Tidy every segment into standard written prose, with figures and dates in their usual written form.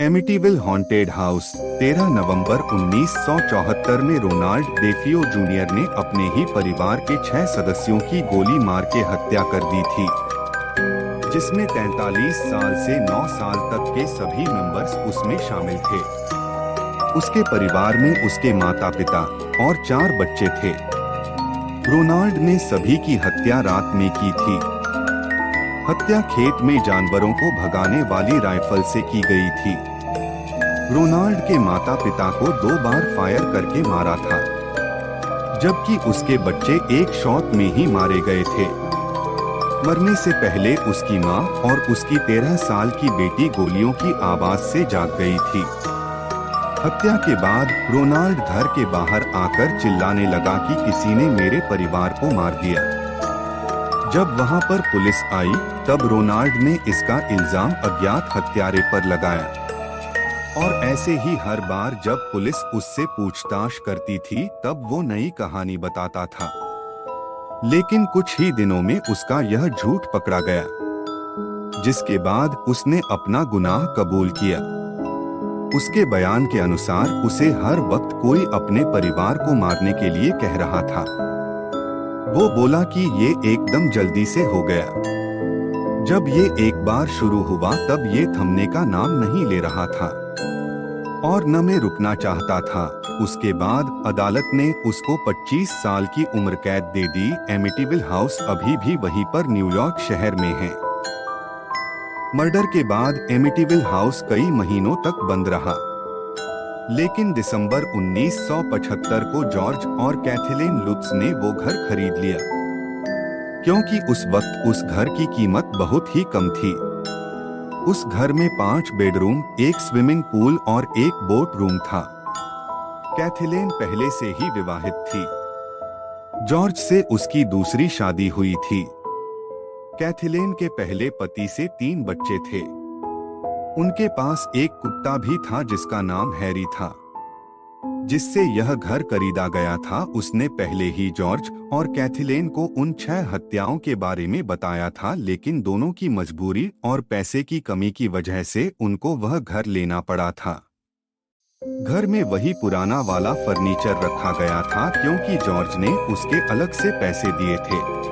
Amityville haunted house 13 नवंबर 1974 में Ronald DeFeo junior ने अपने ही परिवार के 6 सदस्यों की गोली मार के हत्या कर दी थी, जिसमें 43 साल से 9 साल तक के सभी मेंबर्स उसमें शामिल थे। उसके परिवार में उसके माता पिता और 4 बच्चे थे। रोनाल्ड ने सभी की हत्या रात में की थी। हत्या खेत में जानवरों को भगाने वाली राइफल से की गई थी। रोनाल्ड के माता पिता को 2 बार फायर करके मारा था, जबकि उसके बच्चे एक शॉट में ही मारे गए थे। मरने से पहले उसकी मां और उसकी 13 साल की बेटी गोलियों की आवाज से जाग गई थी। हत्या के बाद रोनाल्ड घर के बाहर आकर चिल्लाने लगा कि किसी ने मेरे परिवार को मार दिया। जब वहां पर पुलिस आई तब रोनाल्ड ने इसका इल्जाम अज्ञात हत्यारे पर लगाया, और ऐसे ही हर बार जब पुलिस उससे पूछताछ करती थी तब वो नई कहानी बताता था। लेकिन कुछ ही दिनों में उसका यह झूठ पकड़ा गया, जिसके बाद उसने अपना गुनाह कबूल किया। उसके बयान के अनुसार उसे हर वक्त कोई अपने परिवार को मारने के लिए कह रहा था। वो बोला कि ये एकदम जल्दी से हो गया। जब ये एक बार शुरू हुआ तब ये थमने का नाम नहीं ले रहा था और न मैं रुकना चाहता था। उसके बाद अदालत ने उसको 25 साल की उम्र कैद दे दी। एमिटीविल हाउस अभी भी वहीं पर न्यूयॉर्क शहर में है। मर्डर के बाद एमिटीविल हाउस कई महीनों तक बंद रहा, लेकिन दिसंबर 1975 को जॉर्ज और कैथलीन लुत्ज ने वो घर खरीद लिया, क्योंकि उस वक्त उस घर की कीमत बहुत ही कम थी। उस घर में 5 बेडरूम, 1 स्विमिंग पूल और 1 बोट रूम था। कैथलीन पहले से ही विवाहित थी। जॉर्ज से उसकी दूसरी शादी हुई थी। कैथलीन के पहले पति से 3 बच्चे थे। उनके पास एक कुत्ता भी था जिसका नाम हैरी था। जिससे यह घर खरीदा गया था, उसने पहले ही जॉर्ज और कैथलीन को उन 6 हत्याओं के बारे में बताया था, लेकिन दोनों की मजबूरी और पैसे की कमी की वजह से उनको वह घर लेना पड़ा था। घर में वही पुराना वाला फर्नीचर रखा गया था, क्योंकि जॉर्ज ने उसके अलग से पैसे दिए थे।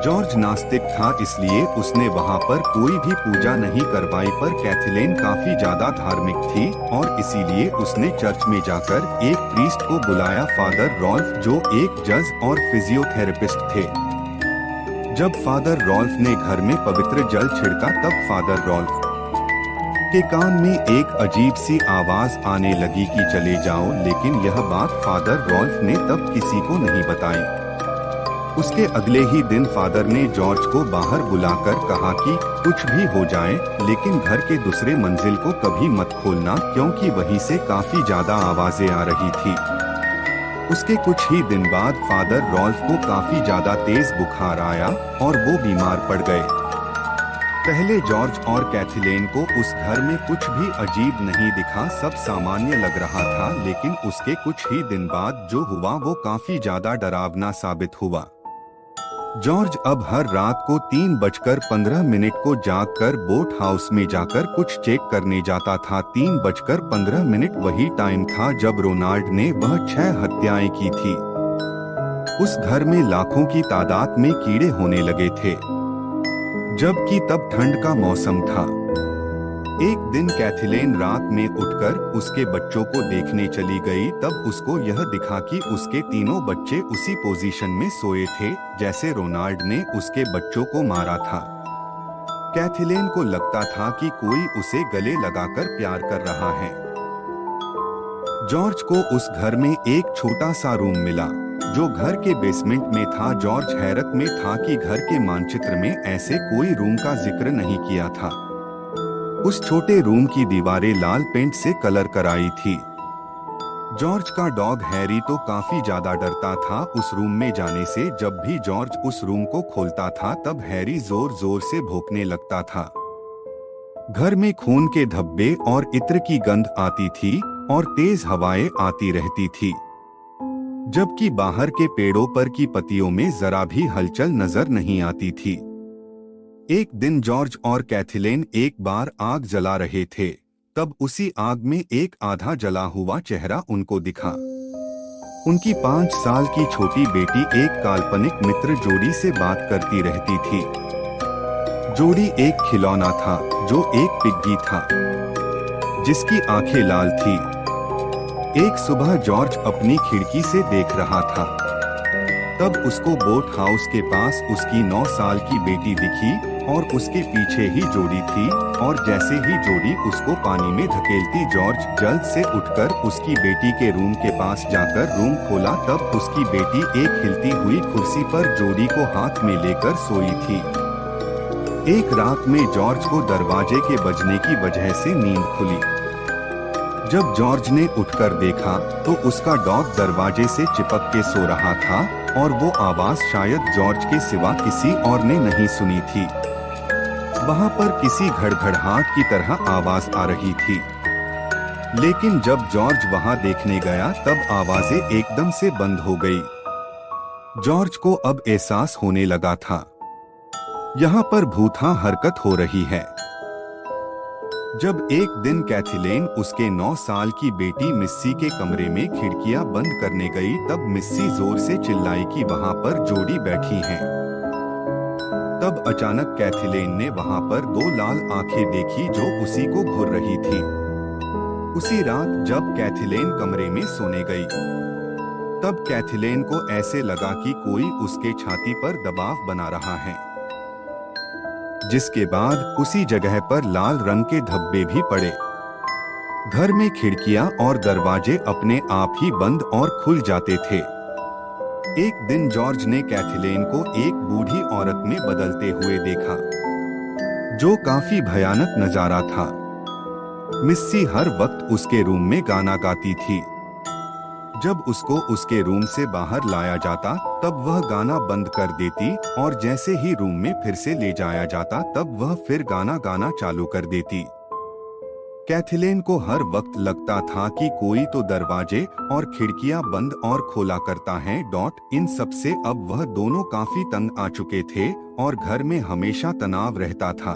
जॉर्ज नास्तिक था, इसलिए उसने वहां पर कोई भी पूजा नहीं करवाई, पर कैथलीन काफी ज्यादा धार्मिक थी और इसीलिए उसने चर्च में जाकर एक प्रीस्ट को बुलाया, फादर रॉल्फ, जो एक जज और फिजियोथेरेपिस्ट थे। जब फादर रॉल्फ ने घर में पवित्र जल छिड़का तब फादर रॉल्फ के कान में एक अजीब सी आवाज आने लगी कि चले जाओ, लेकिन यह बात फादर रॉल्फ ने तब किसी को नहीं बताई। उसके अगले ही दिन फादर ने जॉर्ज को बाहर बुलाकर कहा कि कुछ भी हो जाए, लेकिन घर के दूसरे मंजिल को कभी मत खोलना, क्योंकि वहीं से काफी ज्यादा आवाजें आ रही थी। उसके कुछ ही दिन बाद फादर रॉल्फ को काफी ज्यादा तेज बुखार आया और वो बीमार पड़ गए। पहले जॉर्ज और कैथलीन को उस घर में कुछ भी अजीब नहीं दिखा, सब सामान्य लग रहा था, लेकिन उसके कुछ ही दिन बाद जो हुआ वो काफी ज्यादा डरावना साबित हुआ। जॉर्ज अब हर रात को 3:15 को जागकर बोट हाउस में जाकर कुछ चेक करने जाता था। 3:15 वही टाइम था जब रोनाल्ड ने वह 6 हत्याएं की थी। उस घर में लाखों की तादाद में कीड़े होने लगे थे, जबकि तब ठंड का मौसम था। एक दिन कैथलीन रात में उठकर उसके बच्चों को देखने चली गई, तब उसको यह दिखा कि उसके तीनों बच्चे उसी पोजीशन में सोए थे जैसे रोनाल्ड ने उसके बच्चों को मारा था। कैथलीन को लगता था कि कोई उसे गले लगाकर प्यार कर रहा है। जॉर्ज को उस घर में एक छोटा सा रूम मिला जो घर के बेसमेंट में था। जॉर्ज हैरत में था कि घर के मानचित्र में ऐसे कोई रूम का जिक्र नहीं किया था। उस छोटे रूम की दीवारें लाल पेंट से कलर कराई थी। जॉर्ज का डॉग हैरी तो काफी ज्यादा डरता था उस रूम में जाने से। जब भी जॉर्ज उस रूम को खोलता था तब हैरी जोर जोर से भौंकने लगता था। घर में खून के धब्बे और इत्र की गंध आती थी और तेज हवाएं आती रहती थी, जबकि बाहर के पेड़ों पर की पत्तियों में जरा भी हलचल नजर नहीं आती थी। एक दिन जॉर्ज और कैथलीन एक बार आग जला रहे थे तब उसी आग में एक आधा जला हुआ चेहरा उनको दिखा। उनकी 5 साल की छोटी बेटी एक काल्पनिक मित्र जोड़ी से बात करती रहती थी। जोड़ी एक खिलौना था जो एक पिग्गी था जिसकी आंखें लाल थी। एक सुबह जॉर्ज अपनी खिड़की से देख रहा था। तब उसको बोट हाउस के पास उसकी 9 साल की बेटी दिखी और उसके पीछे ही जोड़ी थी, और जैसे ही जोड़ी उसको पानी में धकेलती, जॉर्ज जल्द से उठकर उसकी बेटी के रूम के पास जाकर रूम खोला। तब उसकी बेटी एक हिलती हुई कुर्सी पर जोड़ी को हाथ में लेकर सोई थी। एक रात में जॉर्ज को दरवाजे के बजने की वजह से नींद खुली। जब जॉर्ज ने उठकर देखा तो उसका डॉग दरवाजे से चिपक के सो रहा था, और वो आवाज शायद जॉर्ज के सिवा किसी और ने नहीं सुनी थी। वहां पर किसी घड़घड़ाहट की तरह आवाज आ रही थी, लेकिन जब जॉर्ज वहां देखने गया तब आवाजें एकदम से बंद हो गई। जॉर्ज को अब एहसास होने लगा था, यहाँ पर भूतहा हरकत हो रही है। जब एक दिन कैथिलेन उसके 9 साल की बेटी मिस्सी के कमरे में खिड़कियां बंद करने गई, तब मिस्सी जोर से चिल्लाई कि वहां पर जोड़ी बैठी है। तब अचानक कैथिलेन ने वहां पर 2 लाल आंखें देखी जो उसी को घूर रही थी। उसी रात जब कैथिलेन कमरे में सोने गई, तब कैथिलेन को ऐसे लगा कि कोई उसके छाती पर दबाव बना रहा है, जिसके बाद उसी जगह पर लाल रंग के धब्बे भी पड़े। घर में खिड़कियां और दरवाजे अपने आप ही बंद और खुल जाते थे। एक दिन जॉर्ज ने कैथिलेन को एक बूढ़ी औरत में बदलते हुए देखा, जो काफी भयानक नजारा था। मिस्सी हर वक्त उसके रूम में गाना गाती थी। जब उसको उसके रूम से बाहर लाया जाता तब वह गाना बंद कर देती, और जैसे ही रूम में फिर से ले जाया जाता तब वह फिर गाना गाना चालू कर देती। कैथिलेन को हर वक्त लगता था कि कोई तो दरवाजे और खिड़कियां बंद और खोला करता है। इन सब से अब वह दोनों काफी तंग आ चुके थे और घर में हमेशा तनाव रहता था।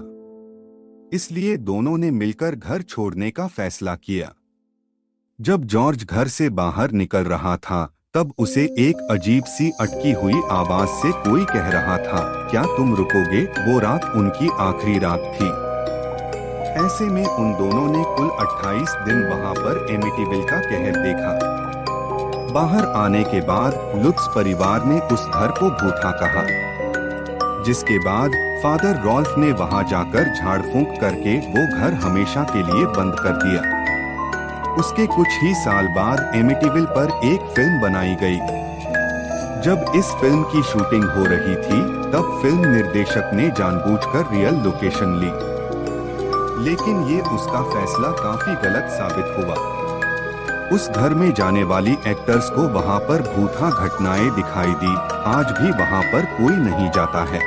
इसलिए दोनों ने मिलकर घर छोड़ने का फैसला किया। जब जॉर्ज घर से बाहर निकल रहा था तब उसे एक अजीब सी अटकी हुई आवाज से कोई कह रहा था, क्या तुम रुकोगे? वो रात उनकी आखिरी रात थी। ऐसे में उन दोनों ने कुल 28 दिन वहां पर एमिटीविल का कहर देखा। बाहर आने के बाद लुत्स परिवार ने उस घर को भूतहा कहा, जिसके बाद फादर रॉल्फ ने वहां जाकर झाड़ फूंक करके वो घर हमेशा के लिए बंद कर दिया। उसके कुछ ही साल बाद एमिटीविल पर एक फिल्म बनाई गई। जब इस फिल्म की शूटिंग हो रही थी तब फिल्म निर्देशक ने जानबूझकर रियल लोकेशन ली, लेकिन ये उसका फैसला काफी गलत साबित हुआ। उस घर में जाने वाली एक्टर्स को वहां पर भूतहा घटनाएं दिखाई दी। आज भी वहां पर कोई नहीं जाता है।